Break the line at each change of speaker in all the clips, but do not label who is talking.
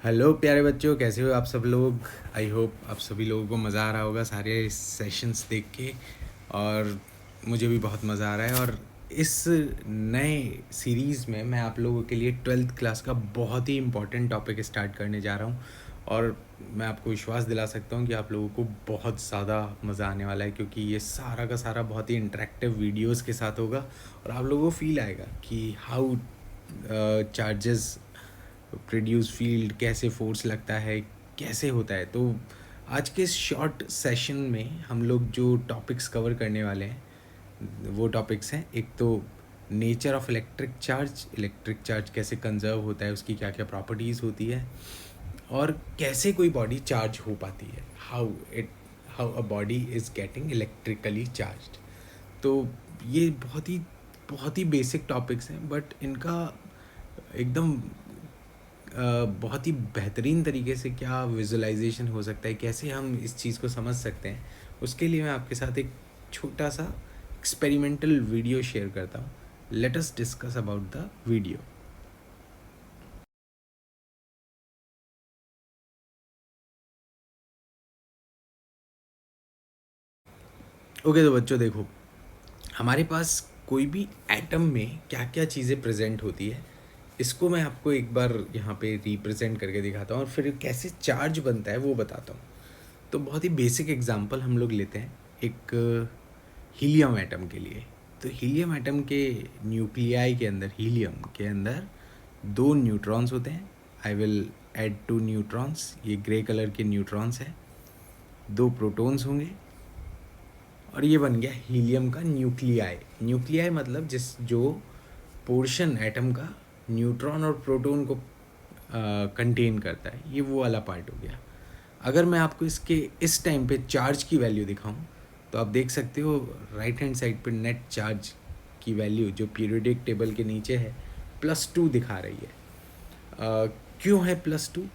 Hello प्यारे बच्चों, कैसे हो आप सब लोग। आई होप आप सभी लोगों को मज़ा आ रहा होगा सारे सेशंस देख के। और मुझे भी बहुत मज़ा आ रहा है। और इस नए सीरीज़ में मैं आप लोगों के लिए 12th क्लास का बहुत ही इम्पोर्टेंट टॉपिक स्टार्ट करने जा रहा हूँ। और मैं आपको विश्वास दिला सकता हूँ कि आप लोगों को बहुत ज़्यादा मज़ा आने वाला है, क्योंकि ये सारा का सारा बहुत ही इंटरेक्टिव वीडियोस के साथ होगा। और आप लोगों को फील आएगा कि हाउ चार्जेस प्रोड्यूस फील्ड, कैसे फोर्स लगता है, कैसे होता है। तो आज के इस शॉर्ट सेशन में हम लोग जो टॉपिक्स कवर करने वाले हैं वो टॉपिक्स हैं, एक तो नेचर ऑफ इलेक्ट्रिक चार्ज कैसे कंजर्व होता है, उसकी क्या क्या प्रॉपर्टीज़ होती है, और कैसे कोई बॉडी चार्ज हो पाती है, how a body is getting electrically charged. तो ये बहुत ही बेसिक टॉपिक्स हैं, बट इनका एकदम बहुत ही बेहतरीन तरीके से क्या विजुअलाइजेशन हो सकता है, कैसे हम इस चीज़ को समझ सकते हैं, उसके लिए मैं आपके साथ एक छोटा सा एक्सपेरिमेंटल वीडियो शेयर करता हूँ। Let us discuss about the video. Okay, तो बच्चों देखो, हमारे पास कोई भी एटम में क्या क्या चीज़ें प्रेजेंट होती है, इसको मैं आपको एक बार यहाँ पे रिप्रेजेंट करके दिखाता हूँ और फिर कैसे चार्ज बनता है वो बताता हूँ। तो बहुत ही बेसिक एग्जांपल हम लोग लेते हैं एक हीलियम एटम के लिए। तो हीलियम एटम के न्यूक्लियाई के अंदर, हीलियम के अंदर दो न्यूट्रॉन्स होते हैं। I will add two neutrons, ये ग्रे कलर के न्यूट्रॉन्स हैं। दो प्रोटॉन्स होंगे और ये बन गया हीलियम का न्यूक्लियाई। न्यूक्लियाई मतलब जिस जो पोर्शन एटम का न्यूट्रॉन और प्रोटॉन को कंटेन करता है, ये वो वाला पार्ट हो गया। अगर मैं आपको इसके इस टाइम पे चार्ज की वैल्यू दिखाऊं, तो आप देख सकते हो राइट हैंड साइड पे नेट चार्ज की वैल्यू जो पीरियोडिक टेबल के नीचे है +2 दिखा रही है। क्यों है +2?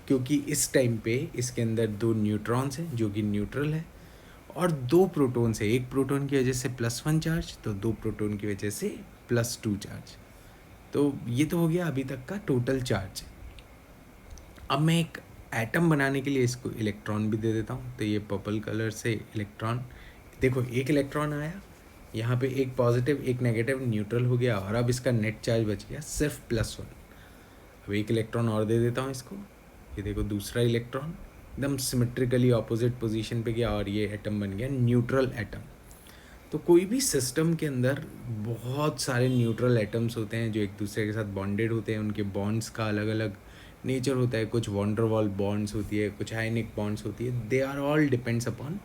क्योंकि इस टाइम पे इसके अंदर दो न्यूट्रॉन्स हैं जो कि न्यूट्रल है, और दो प्रोटॉन्स है। एक प्रोटॉन की वजह से +1 चार्ज, तो दो प्रोटॉन की वजह से +2 चार्ज। तो ये तो हो गया अभी तक का टोटल चार्ज। अब मैं एक एटम बनाने के लिए इसको इलेक्ट्रॉन भी दे देता हूँ। तो ये पर्पल कलर से इलेक्ट्रॉन, देखो एक इलेक्ट्रॉन आया, यहाँ पे एक पॉजिटिव एक नेगेटिव न्यूट्रल हो गया, और अब इसका नेट चार्ज बच गया सिर्फ +1। अब एक इलेक्ट्रॉन और दे देता हूँ इसको, ये देखो दूसरा इलेक्ट्रॉन एकदम सिमेट्रिकली ऑपोजिट पोजीशन पे गया, और ये एटम बन गया न्यूट्रल एटम। तो कोई भी सिस्टम के अंदर बहुत सारे न्यूट्रल एटम्स होते हैं जो एक दूसरे के साथ बॉन्डेड होते हैं। उनके बॉन्ड्स का अलग अलग नेचर होता है, कुछ वॉन्डरवॉल बॉन्ड्स होती है, कुछ आयनिक बॉन्ड्स होती है। They are all depends upon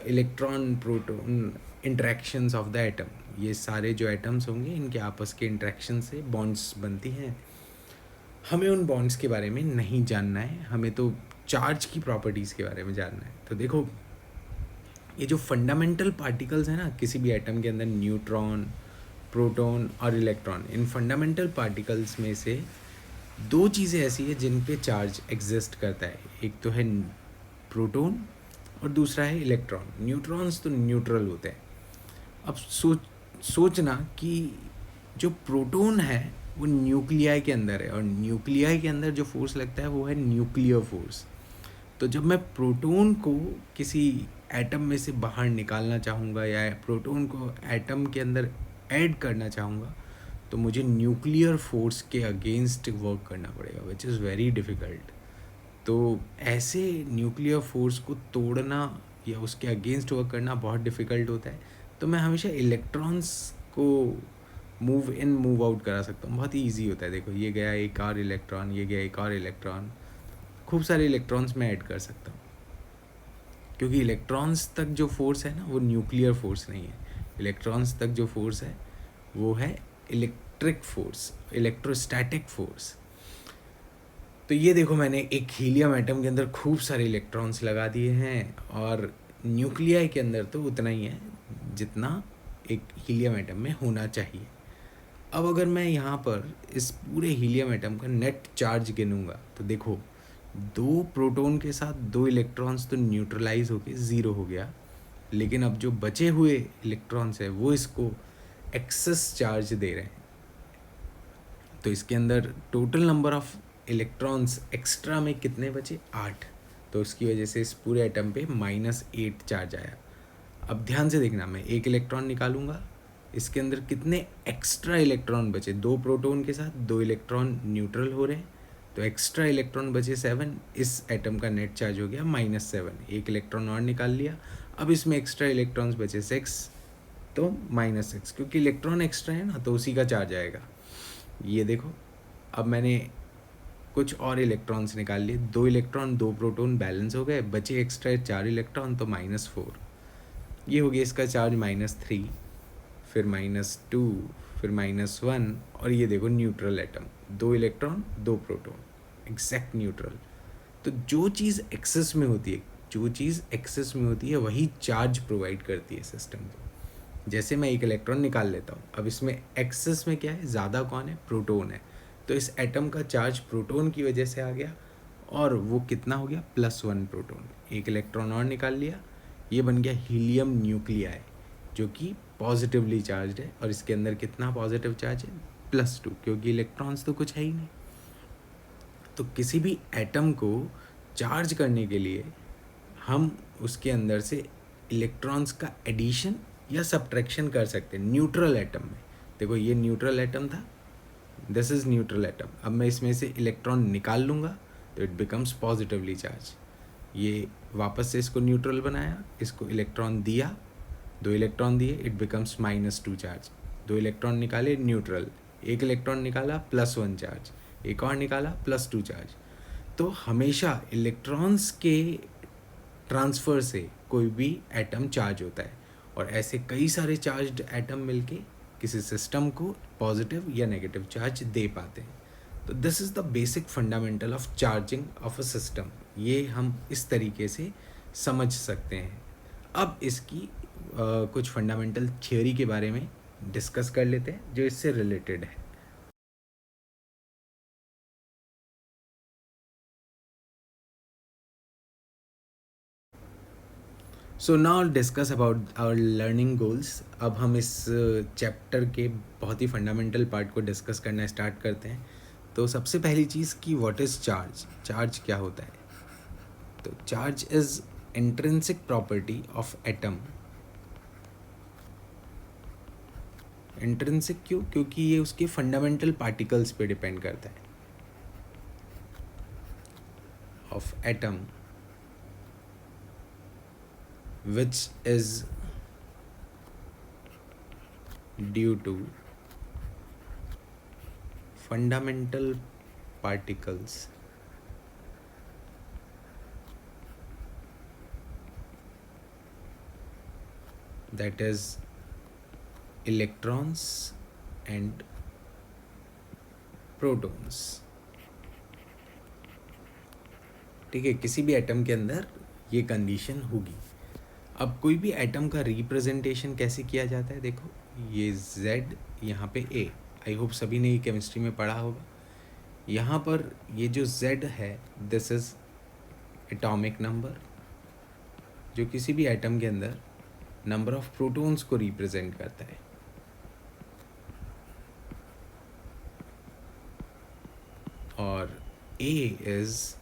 electron proton interactions of the atom. ये सारे जो एटम्स होंगे इनके आपस के इंट्रैक्शन से बॉन्ड्स बनती हैं। हमें उन बॉन्ड्स के बारे में नहीं जानना है, हमें तो चार्ज की प्रॉपर्टीज़ के बारे में जानना है। तो देखो, ये जो फंडामेंटल पार्टिकल्स हैं ना किसी भी एटम के अंदर, न्यूट्रॉन, प्रोटॉन और इलेक्ट्रॉन, इन फंडामेंटल पार्टिकल्स में से दो चीज़ें ऐसी है जिन पे चार्ज एग्जिस्ट करता है। एक तो है प्रोटॉन और दूसरा है इलेक्ट्रॉन। न्यूट्रॉन्स तो न्यूट्रल होते हैं। अब सोचना कि जो प्रोटॉन है वो न्यूक्लियाई के अंदर है, और न्यूक्लियाई के अंदर जो फोर्स लगता है वो है न्यूक्लियर फोर्स। तो जब मैं प्रोटॉन को किसी एटम में से बाहर निकालना चाहूँगा या प्रोटॉन को एटम के अंदर ऐड करना चाहूँगा, तो मुझे न्यूक्लियर फोर्स के अगेंस्ट वर्क करना पड़ेगा, विच इज़ वेरी डिफ़िकल्ट। तो ऐसे न्यूक्लियर फोर्स को तोड़ना या उसके अगेंस्ट वर्क करना बहुत डिफ़िकल्ट होता है। तो मैं हमेशा इलेक्ट्रॉन्स को मूव इन मूव आउट करा सकता हूँ, बहुत ही ईजी होता है। देखो ये गया एक और इलेक्ट्रॉन, ये गया एक और इलेक्ट्रॉन, खूब सारे इलेक्ट्रॉन्स मैं ऐड कर सकता हूँ। क्योंकि इलेक्ट्रॉन्स तक जो फोर्स है ना वो न्यूक्लियर फोर्स नहीं है। इलेक्ट्रॉन्स तक जो फोर्स है वो है इलेक्ट्रिक फोर्स, इलेक्ट्रोस्टैटिक फोर्स। तो ये देखो, मैंने एक हीलियम एटम के अंदर खूब सारे इलेक्ट्रॉन्स लगा दिए हैं, और न्यूक्लियाई के अंदर तो उतना ही है जितना एक हीलियम एटम में होना चाहिए। अब अगर मैं यहाँ पर इस पूरे हीलियम एटम का नेट चार्ज गिनूँगा, तो देखो दो प्रोटॉन के साथ दो इलेक्ट्रॉन्स तो न्यूट्रलाइज होके ज़ीरो हो गया, लेकिन अब जो बचे हुए इलेक्ट्रॉन्स हैं वो इसको एक्सेस चार्ज दे रहे हैं। तो इसके अंदर total number of electrons extra में कितने बचे, 8। तो उसकी वजह से इस पूरे एटम पे -8 चार्ज आया। अब ध्यान से देखना, मैं एक इलेक्ट्रॉन निकालूंगा, इसके अंदर कितने एक्स्ट्रा इलेक्ट्रॉन बचे, 2 प्रोटॉन के साथ 2 इलेक्ट्रॉन न्यूट्रल हो रहे हैं, तो एक्स्ट्रा इलेक्ट्रॉन बचे 7। इस एटम का नेट चार्ज हो गया -7। एक इलेक्ट्रॉन और निकाल लिया, अब इसमें एक्स्ट्रा इलेक्ट्रॉन्स बचे 6, तो -6, क्योंकि इलेक्ट्रॉन एक्स्ट्रा है ना, तो उसी का चार्ज आएगा। ये देखो, अब मैंने कुछ और इलेक्ट्रॉन्स निकाल लिए, 2 इलेक्ट्रॉन 2 प्रोटॉन बैलेंस हो गए, बचे एक्स्ट्रा 4 इलेक्ट्रॉन, तो -4। ये हो गया इसका चार्ज -3, फिर -2, फिर -1, और ये देखो neutral atom, 2 electron 2 proton, exact neutral. तो जो चीज़ एक्सेस में होती है, वही चार्ज प्रोवाइड करती है सिस्टम को। जैसे मैं एक इलेक्ट्रॉन निकाल लेता हूँ, अब इसमें एक्सेस में क्या है, ज़्यादा कौन है, प्रोटॉन है, तो इस एटम का चार्ज प्रोटॉन की वजह से आ गया, और वो कितना हो गया, +1 प्रोटॉन। एक इलेक्ट्रॉन और निकाल लिया, ये बन गया हीलियम न्यूक्लियाई, जो कि पॉजिटिवली चार्ज है, और इसके अंदर कितना पॉजिटिव चार्ज है, +2, क्योंकि इलेक्ट्रॉन्स तो कुछ है ही नहीं। तो किसी भी एटम को चार्ज करने के लिए हम उसके अंदर से इलेक्ट्रॉन्स का एडिशन या सब्ट्रैक्शन कर सकते हैं न्यूट्रल एटम में। देखो ये न्यूट्रल एटम था, दिस इज़ न्यूट्रल एटम। अब मैं इसमें से इलेक्ट्रॉन निकाल लूँगा तो इट बिकम्स पॉजिटिवली चार्ज। ये वापस से इसको न्यूट्रल बनाया, इसको इलेक्ट्रॉन दिया, 2 इलेक्ट्रॉन दिए, इट बिकम्स -2 चार्ज। 2 इलेक्ट्रॉन निकाले, न्यूट्रल, एक इलेक्ट्रॉन निकाला, +1 चार्ज, एक और निकाला, +2 चार्ज। तो हमेशा इलेक्ट्रॉन्स के ट्रांसफ़र से कोई भी एटम चार्ज होता है, और ऐसे कई सारे चार्ज्ड एटम मिलके किसी सिस्टम को पॉजिटिव या नेगेटिव चार्ज दे पाते हैं। तो this is the basic fundamental of charging of a system. ये हम इस तरीके से समझ सकते हैं। अब इसकी कुछ फंडामेंटल थियोरी के बारे में डिस्कस कर लेते हैं जो इससे रिलेटेड है। So now discuss about our learning goals. अब हम इस चैप्टर के बहुत ही फंडामेंटल पार्ट को डिस्कस करना स्टार्ट करते हैं। तो सबसे पहली चीज़ कि व्हाट इज़ चार्ज, चार्ज क्या होता है। तो charge is intrinsic property of atom. Intrinsic क्यों, क्योंकि ये उसके फंडामेंटल पार्टिकल्स पे डिपेंड करता है, of atom, which is due to fundamental particles that is electrons and protons। ठीक है, किसी भी एटम के अंदर ये कंडीशन होगी। अब कोई भी एटम का रिप्रेजेंटेशन कैसे किया जाता है, देखो ये Z, यहाँ पे A, आई होप सभी ने ये केमिस्ट्री में पढ़ा होगा। यहाँ पर ये जो Z है, दिस इज़ एटॉमिक नंबर, जो किसी भी एटम के अंदर नंबर ऑफ प्रोटॉन्स को रिप्रेजेंट करता है। और A is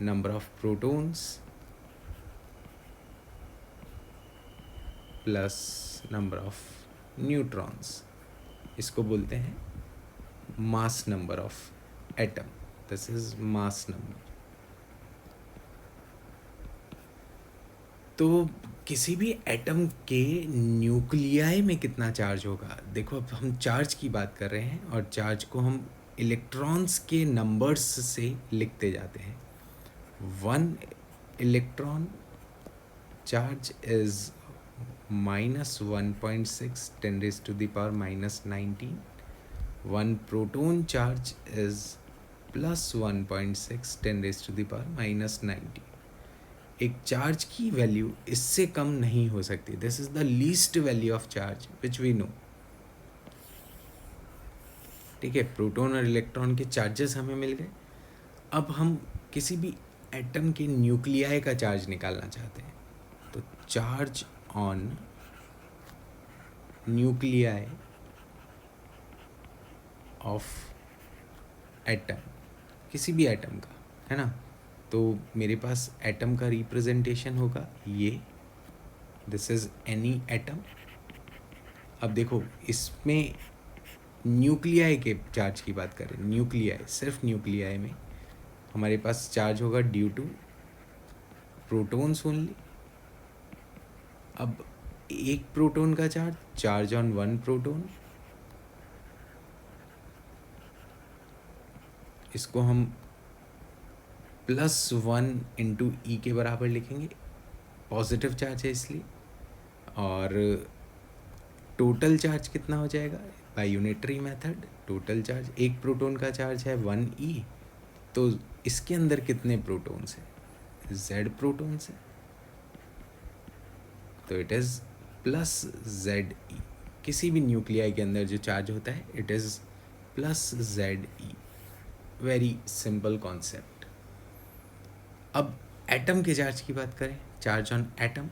number of protons plus number of neutrons. इसको बोलते हैं mass number of atom, this is mass number. तो किसी भी एटम के न्यूक्लियाई में कितना चार्ज होगा, देखो अब हम चार्ज की बात कर रहे हैं, और चार्ज को हम इलेक्ट्रॉन्स के नंबर्स से लिखते जाते हैं। 1 electron charge is -1.6 10⁻⁻19. 1 proton charge is +1.6 10⁻⁻19. एक चार्ज की वैल्यू इससे कम नहीं हो सकती। This is the least value of charge which we know. ठीक है, प्रोटॉन और इलेक्ट्रॉन के चार्जेस हमें मिल गए। अब हम किसी भी एटम के न्यूक्लियाई का चार्ज निकालना चाहते हैं, तो charge on nuclei of atom, किसी भी एटम का, है ना, तो मेरे पास एटम का रिप्रेजेंटेशन होगा ये, दिस इज एनी एटम। अब देखो इसमें न्यूक्लियाई के चार्ज की बात करें, न्यूक्लियाई, सिर्फ न्यूक्लियाई में हमारे पास चार्ज होगा ड्यू टू प्रोटॉन्स ओनली। अब एक प्रोटॉन का charge, charge on one proton, इसको हम +1 × E के बराबर लिखेंगे, पॉजिटिव चार्ज है इसलिए। और टोटल चार्ज कितना हो जाएगा by unitary method, total charge, एक प्रोटॉन का चार्ज है 1E, तो इसके अंदर कितने प्रोटॉन्स हैं, Z प्रोटॉन्स हैं, तो इट इज़ +ZE। किसी भी न्यूक्लियाई के अंदर जो चार्ज होता है it is +ZE। Very simple concept. अब एटम के चार्ज की बात करें, charge on atom,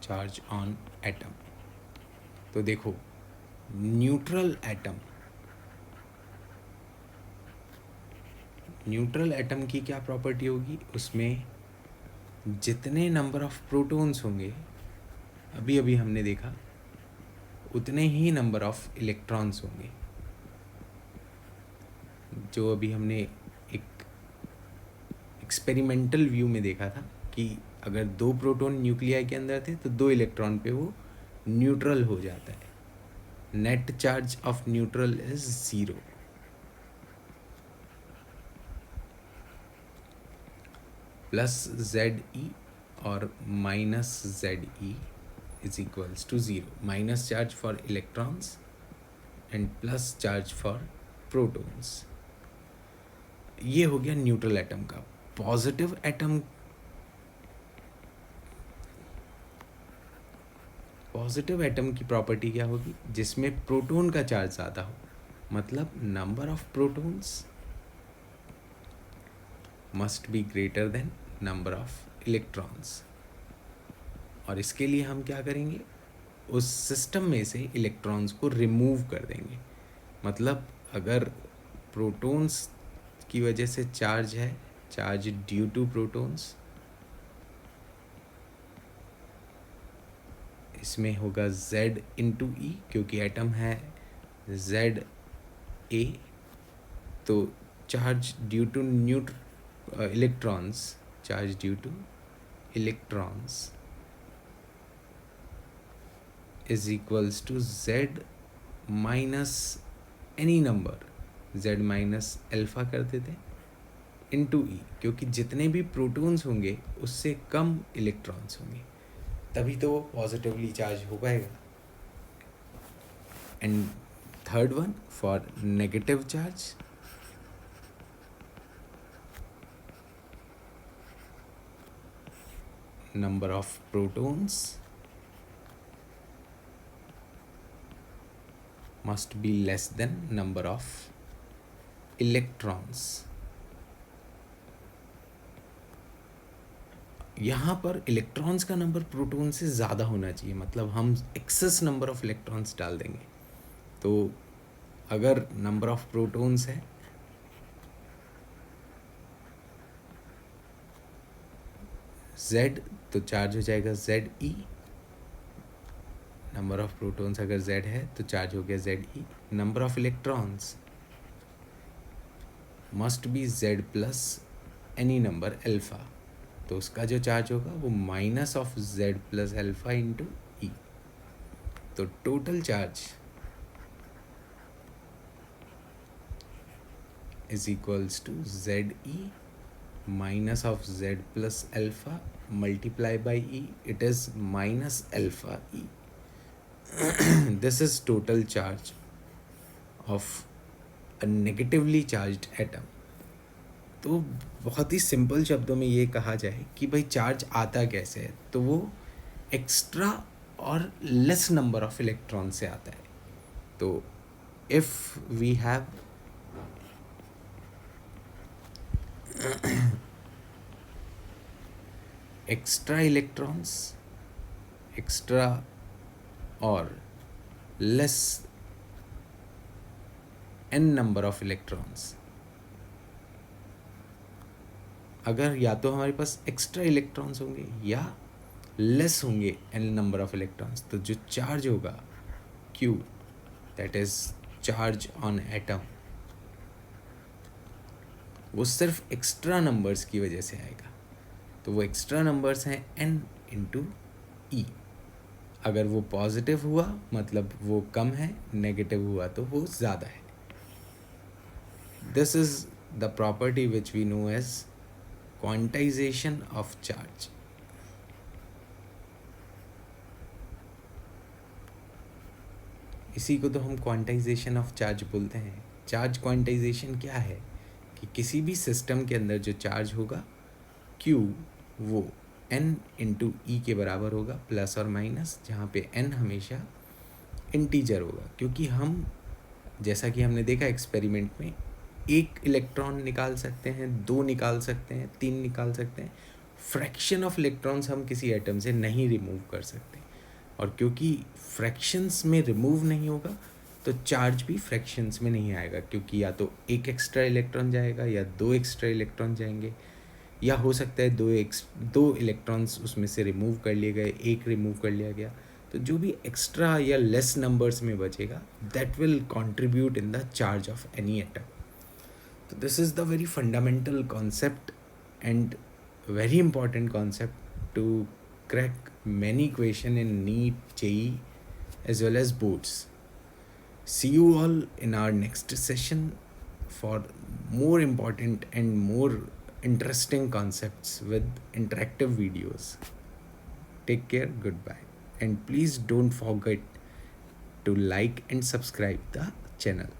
charge on atom, तो देखो न्यूट्रल एटम, न्यूट्रल एटम की क्या प्रॉपर्टी होगी, उसमें जितने नंबर ऑफ प्रोटॉन्स होंगे, अभी अभी हमने देखा, उतने ही नंबर ऑफ इलेक्ट्रॉन्स होंगे। जो अभी हमने एक एक्सपेरिमेंटल व्यू में देखा था कि अगर 2 प्रोटॉन न्यूक्लियाई के अंदर थे तो 2 इलेक्ट्रॉन पे वो न्यूट्रल हो जाता है, net charge of neutral is 0। +ZE और -ZE is equals to 0, minus charge for electrons and plus charge for protons. ये हो गया न्यूट्रल एटम का। पॉजिटिव एटम, पॉजिटिव एटम की प्रॉपर्टी क्या होगी, जिसमें प्रोटॉन का चार्ज ज़्यादा हो, मतलब number of protons must be greater than number of electrons. और इसके लिए हम क्या करेंगे, उस सिस्टम में से इलेक्ट्रॉन्स को रिमूव कर देंगे। मतलब अगर प्रोटॉन्स की वजह से चार्ज है, चार्ज ड्यू टू प्रोटॉन्स, इसमें होगा Z × E, क्योंकि एटम है ZA, तो charge due to electrons, charge due to electrons is equals to Z minus any number, Z minus alpha कर देते × E, क्योंकि जितने भी प्रोटॉन्स होंगे उससे कम इलेक्ट्रॉन्स होंगे, तभी तो वो पॉजिटिवली चार्ज हो पाएगा। And third one for negative charge, number of protons must be less than number of electrons। यहाँ पर इलेक्ट्रॉन्स का नंबर प्रोटॉन से ज़्यादा होना चाहिए, मतलब हम एक्सेस नंबर ऑफ इलेक्ट्रॉन्स डाल देंगे। तो अगर नंबर ऑफ प्रोटॉन्स है Z, तो चार्ज हो जाएगा ZE। नंबर ऑफ प्रोटॉन्स अगर Z है तो चार्ज हो गया ZE। Number of electrons must be Z plus any number alpha, तो उसका जो चार्ज होगा वो minus of Z plus alpha × E। तो total charge is equals to ZE minus of Z plus alpha multiply by E, it is minus alpha E। This is total charge of a negatively charged atom. तो बहुत ही simple शब्दों में ये कहा जाए कि भाई चार्ज आता कैसे है, तो वो एक्स्ट्रा और लेस नंबर ऑफ इलेक्ट्रॉन से आता है। तो if we have extra electrons extra or less n number of electrons, अगर या तो हमारे पास एक्स्ट्रा इलेक्ट्रॉन्स होंगे या लेस होंगे n नंबर ऑफ इलेक्ट्रॉन्स, तो जो चार्ज होगा Q, that is charge on atom, वो सिर्फ एक्स्ट्रा नंबर्स की वजह से आएगा। तो वो एक्स्ट्रा नंबर्स हैं n इंटू ई। अगर वो पॉजिटिव हुआ मतलब वो कम है, नेगेटिव हुआ तो वो ज़्यादा है। This is the property which we know as quantization of charge. इसी को तो हम क्वांटाइजेशन ऑफ चार्ज बोलते हैं। चार्ज क्वांटाइजेशन क्या है कि किसी भी सिस्टम के अंदर जो चार्ज होगा Q वो n इंटू ई के बराबर होगा, प्लस और माइनस, जहाँ पे n हमेशा इंटीजर होगा। क्योंकि हम, जैसा कि हमने देखा एक्सपेरिमेंट में, एक इलेक्ट्रॉन निकाल सकते हैं, 2 निकाल सकते हैं, 3 निकाल सकते हैं। फ्रैक्शन ऑफ इलेक्ट्रॉन्स हम किसी एटम से नहीं रिमूव कर सकते, और क्योंकि फ्रैक्शंस में रिमूव नहीं होगा तो चार्ज भी फ्रैक्शंस में नहीं आएगा, क्योंकि या तो एक एक्स्ट्रा इलेक्ट्रॉन जाएगा या 2 एक्स्ट्रा इलेक्ट्रॉन जाएंगे, या हो सकता है 2 इलेक्ट्रॉन्स उसमें से रिमूव कर लिए गए, एक रिमूव कर लिया गया। तो जो भी एक्स्ट्रा या लेस नंबर्स में बचेगा, that will contribute in the charge of any atom. तो this is the very fundamental concept and very important concept to crack many question in NEET, JEE as well as boards. See you all in our next session for more important and more interesting concepts with interactive videos. Take care, goodbye, and please don't forget to like and subscribe the channel.